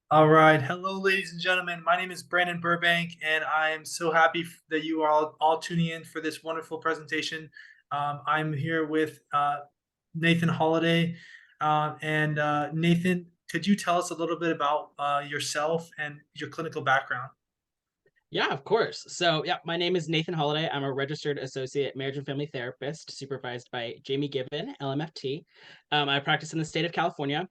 All right. Hello, ladies and gentlemen. My name is Brandon Burbank, and I am so happy that you are all tuning in for this wonderful presentation. I'm here with Nathan Holladay. Nathan, could you tell us a little bit about yourself and your clinical background? Yeah, of course. So, my name is Nathan Holladay. I'm a registered associate marriage and family therapist supervised by Jamie Given, LMFT. I practice in the state of California.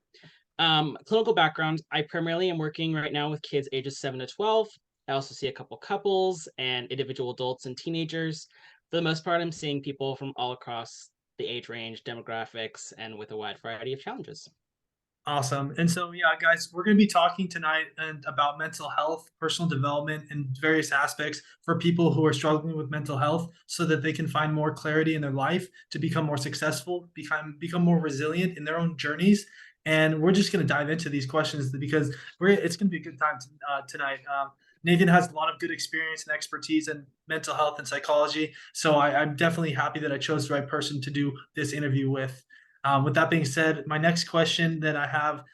Clinical background, I primarily am working right now with kids ages 7 to 12. I also see a couple couples and individual adults and teenagers. For the most part, I'm seeing people from all across the age range, demographics, and with a wide variety of challenges. Awesome. And so, yeah, guys, we're going to be talking tonight and about mental health, personal development, and various aspects for people who are struggling with mental health so that they can find more clarity in their life to become more successful, become more resilient in their own journeys. And we're just going to dive into these questions because it's going to be a good time tonight. Nathan has a lot of good experience and expertise in mental health and psychology. So I'm definitely happy that I chose the right person to do this interview with. With that being said, my next question that I have,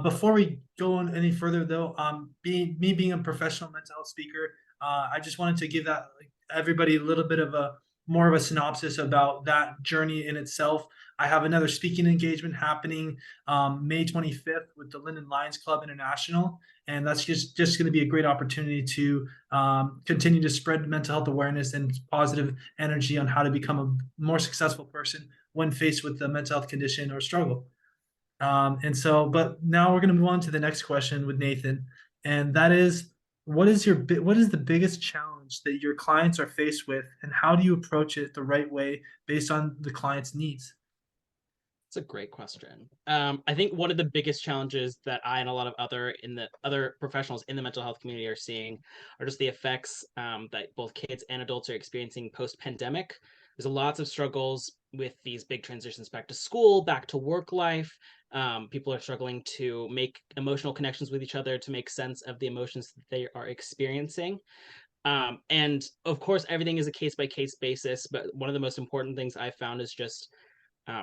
before we go on any further, though, being a professional mental health speaker, I just wanted to give that like, everybody a little bit of a more of a synopsis about that journey in itself. I have another speaking engagement happening May 25th with the Linden Lions Club International, and that's just going to be a great opportunity to continue to spread mental health awareness and positive energy on how to become a more successful person when faced with a mental health condition or struggle. But now we're going to move on to the next question with Nathan, and that is, what is the biggest challenge that your clients are faced with, and how do you approach it the right way based on the client's needs? It's a great question. I think one of the biggest challenges that I and a lot of other professionals in the mental health community are seeing are just the effects that both kids and adults are experiencing post pandemic. There's lots of struggles with these big transitions back to school, back to work life. People are struggling to make emotional connections with each other to make sense of the emotions that they are experiencing. And of course, everything is a case by case basis. But one of the most important things I found is just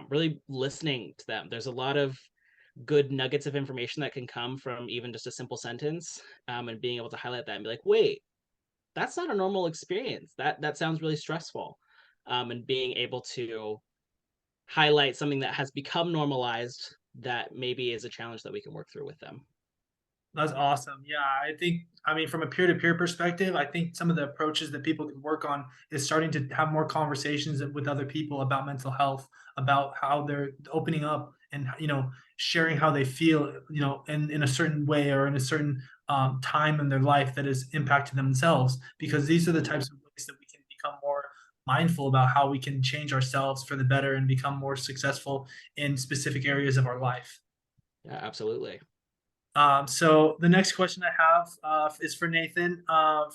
really listening to them. There's a lot of good nuggets of information that can come from even just a simple sentence, and being able to highlight that and be like, wait, that's not a normal experience. That sounds really stressful, and being able to highlight something that has become normalized that maybe is a challenge that we can work through with them. That's awesome. Yeah, I mean, from a peer-to-peer perspective, I think some of the approaches that people can work on is starting to have more conversations with other people about mental health, about how they're opening up and, sharing how they feel, in a certain way or in a certain time in their life that is impacting themselves. Because these are the Mhm. types of ways that we can become more mindful about how we can change ourselves for the better and become more successful in specific areas of our life. Yeah, absolutely. So the next question I have is for Nathan.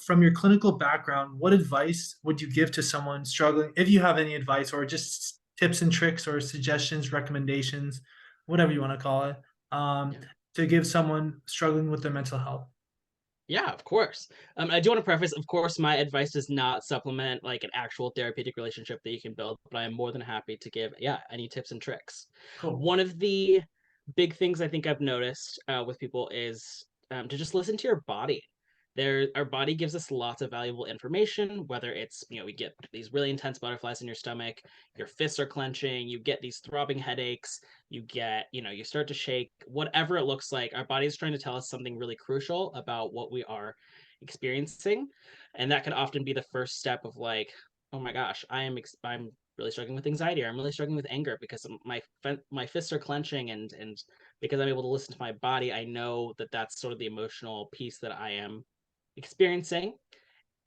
From your clinical background, what advice would you give to someone struggling, if you have any advice or just tips and tricks or suggestions, recommendations, whatever you want to call it, um, Yeah. to give someone struggling with their mental health? Yeah, of course. I do want to preface, of course, my advice does not supplement like an actual therapeutic relationship that you can build, but I am more than happy to give, yeah, any tips and tricks. Cool. One of the big things I think I've noticed with people is to just listen to your body. Our body gives us lots of valuable information, whether it's, we get these really intense butterflies in your stomach, your fists are clenching, you get these throbbing headaches, you get, you start to shake, whatever it looks like, our body is trying to tell us something really crucial about what we are experiencing. And that can often be the first step of like, oh my gosh, I'm really struggling with anxiety, or I'm really struggling with anger because my fists are clenching, and because I'm able to listen to my body, I know that that's sort of the emotional piece that I am experiencing.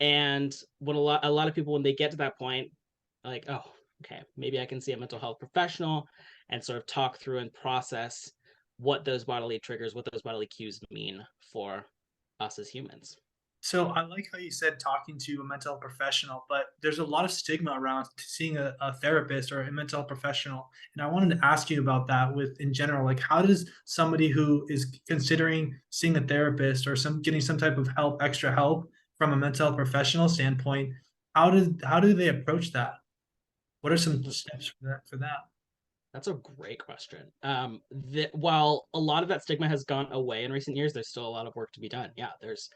And when a lot of people, when they get to that point, like, oh, okay, maybe I can see a mental health professional and sort of talk through and process what those bodily triggers, what those bodily cues mean for us as humans. So I like how you said talking to a mental health professional, but there's a lot of stigma around seeing a therapist or a mental health professional. And I wanted to ask you about that with in general, like how does somebody who is considering seeing a therapist or getting some type of help, extra help from a mental health professional standpoint, how do they approach that? What are some steps for that? That's a great question. While a lot of that stigma has gone away in recent years, there's still a lot of work to be done. Yeah, there's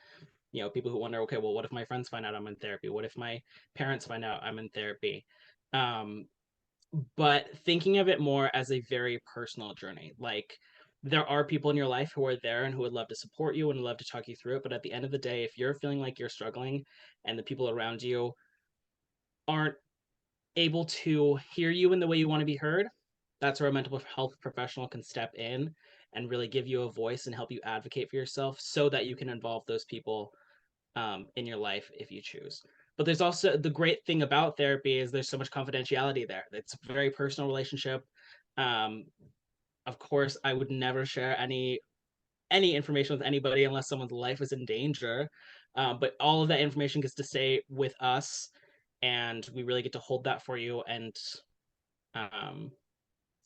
people who wonder, okay, well, what if my friends find out I'm in therapy? What if my parents find out I'm in therapy? Um, but thinking of it more as a very personal journey, like there are people in your life who are there and who would love to support you and love to talk you through it. But at the end of the day, if you're feeling like you're struggling and the people around you aren't able to hear you in the way you want to be heard, that's where a mental health professional can step in and really give you a voice and help you advocate for yourself so that you can involve those people in your life if you choose. But there's also the great thing about therapy is there's so much confidentiality there. It's a very personal relationship. Um, of course, I would never share any information with anybody unless someone's life is in danger. But all of that information gets to stay with us, and we really get to hold that for you. And um,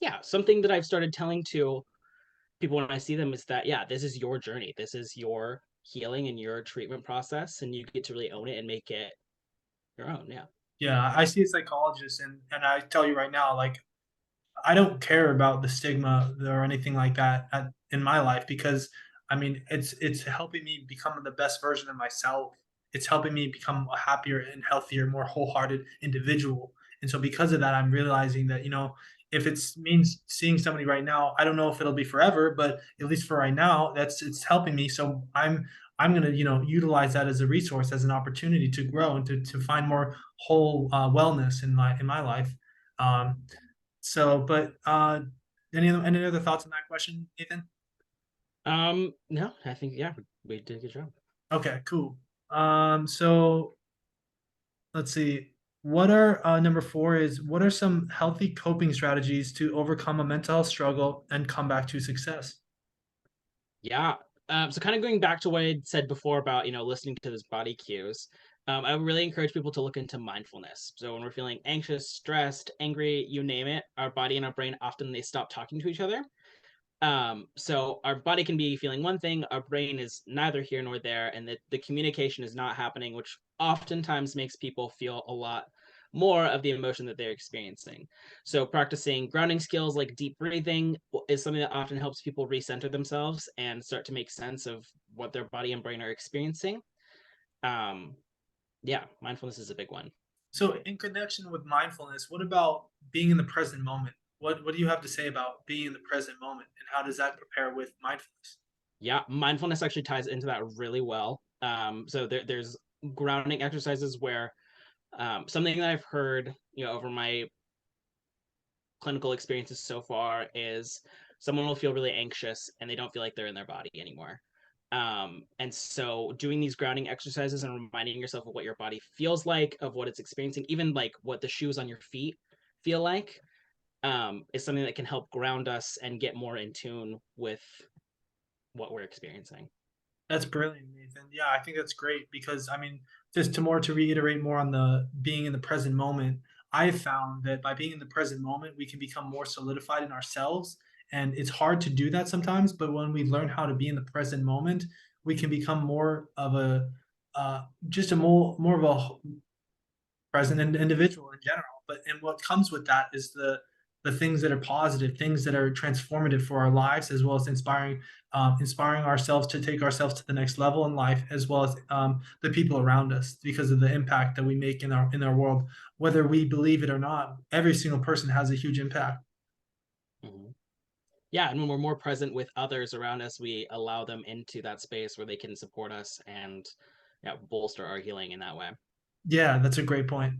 yeah, something that I've started telling to people when I see them is that yeah, this is your journey. This is your healing and your treatment process, and you get to really own it and make it your own. Yeah. Yeah, I see a psychologist, and I tell you right now, like I don't care about the stigma or anything like that in my life because I mean it's helping me become the best version of myself. It's helping me become a happier and healthier, more wholehearted individual. And so because of that, I'm realizing that if it's means seeing somebody right now, I don't know if it'll be forever, but at least for right now, it's helping me. So I'm gonna utilize that as a resource, as an opportunity to grow and to find more whole wellness in my life. Um, but any other thoughts on that question, Nathan? No, I think yeah, we did a good job. Okay, cool. So let's see. What are number four is what are some healthy coping strategies to overcome a mental health struggle and come back to success? Yeah. So kind of going back to what I said before about listening to those body cues, I would really encourage people to look into mindfulness. So when we're feeling anxious, stressed, angry, you name it, our body and our brain often they stop talking to each other. So our body can be feeling one thing, our brain is neither here nor there, and the communication is not happening, which oftentimes makes people feel a lot more of the emotion that they're experiencing. So practicing grounding skills like deep breathing is something that often helps people recenter themselves and start to make sense of what their body and brain are experiencing. Um, yeah, mindfulness is a big one. So in connection with mindfulness, what about being in the present moment? What do you have to say about being in the present moment and how does that prepare with mindfulness? Yeah, mindfulness actually ties into that really well. So there's grounding exercises where something that I've heard, over my clinical experiences so far is someone will feel really anxious and they don't feel like they're in their body anymore. And so doing these grounding exercises and reminding yourself of what your body feels like, of what it's experiencing, even like what the shoes on your feet feel like, is something that can help ground us and get more in tune with what we're experiencing. That's brilliant, Nathan. Yeah, I think that's great because I mean, just to reiterate more on the being in the present moment, I've found that by being in the present moment, we can become more solidified in ourselves. And it's hard to do that sometimes, but when we learn how to be in the present moment, we can become more of a just a more of a present individual in general. But and what comes with that is the things that are positive, things that are transformative for our lives, as well as inspiring ourselves to take ourselves to the next level in life, as well as the people around us, because of the impact that we make in our world, whether we believe it or not. Every single person has a huge impact. Mhm. Yeah, and when we're more present with others around us, we allow them into that space where they can support us and yeah, bolster our healing in that way. Yeah, that's a great point.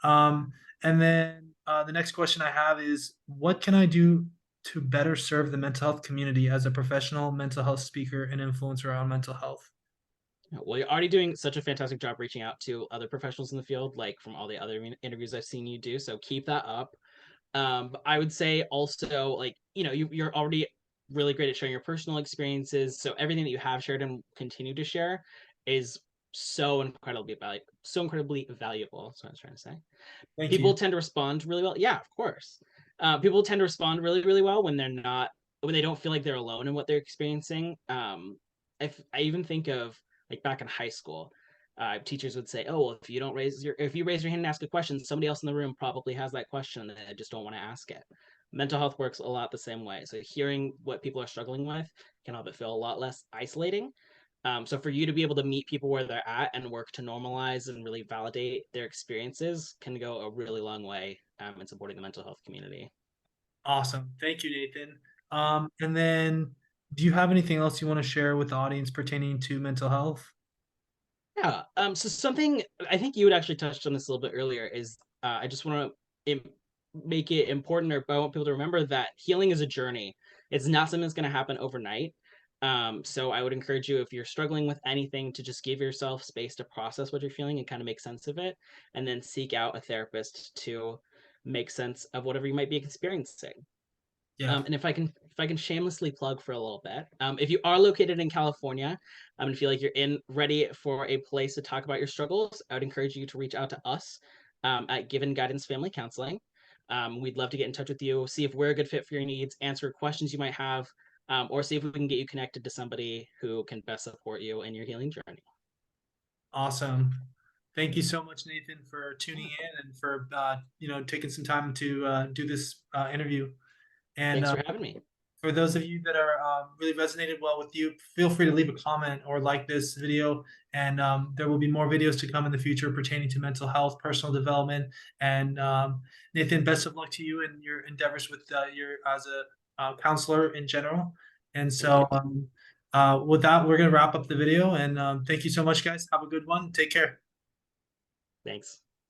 Um, and then the next question I have is, what can I do to better serve the mental health community as a professional mental health speaker and influencer on mental health? Well, you're already doing such a fantastic job reaching out to other professionals in the field, like from all the other interviews I've seen you do. So keep that up. But I would say also, like, you're already really great at sharing your personal experiences. So everything that you have shared and continue to share is so incredibly valuable. That's what I was trying to say. Thank People you. tend to respond really well. Yeah, of course. People tend to respond really, really well when they don't feel like they're alone in what they're experiencing. If I even think of like back in high school, teachers would say, "Oh, well, if you raise your hand and ask a question, somebody else in the room probably has that question and they just don't want to ask it." mental health works a lot the same way. So hearing what people are struggling with can help it feel a lot less isolating. So for you to be able to meet people where they're at and work to normalize and really validate their experiences can go a really long way in supporting the mental health community. Awesome. Thank you, Nathan. And then do you have anything else you want to share with the audience pertaining to mental health? Yeah. So something I think you had actually touched on this a little bit earlier is I just want to make it important, or I want people to remember that healing is a journey. It's not something that's going to happen overnight. So I would encourage you, if you're struggling with anything, to just give yourself space to process what you're feeling and kind of make sense of it, and then seek out a therapist to make sense of whatever you might be experiencing. Yeah. And if I can shamelessly plug for a little bit, if you are located in California, and feel like you're ready for a place to talk about your struggles, I would encourage you to reach out to us at Given Guidance Family Counseling. We'd love to get in touch with you, see if we're a good fit for your needs, answer questions you might have, or see if we can get you connected to somebody who can best support you in your healing journey. Awesome. Thank you so much, Nathan, for tuning Yeah. in and for taking some time to do this interview. And Thanks for having me. for those of you that are really resonated well with you, feel free to leave a comment or like this video. And there will be more videos to come in the future pertaining to mental health, personal development. And Nathan, best of luck to you in your endeavors with your as a counselor in general. And Thank so you. with that, we're going to wrap up the video. And thank you so much, guys. Have a good one. Take care. Thanks.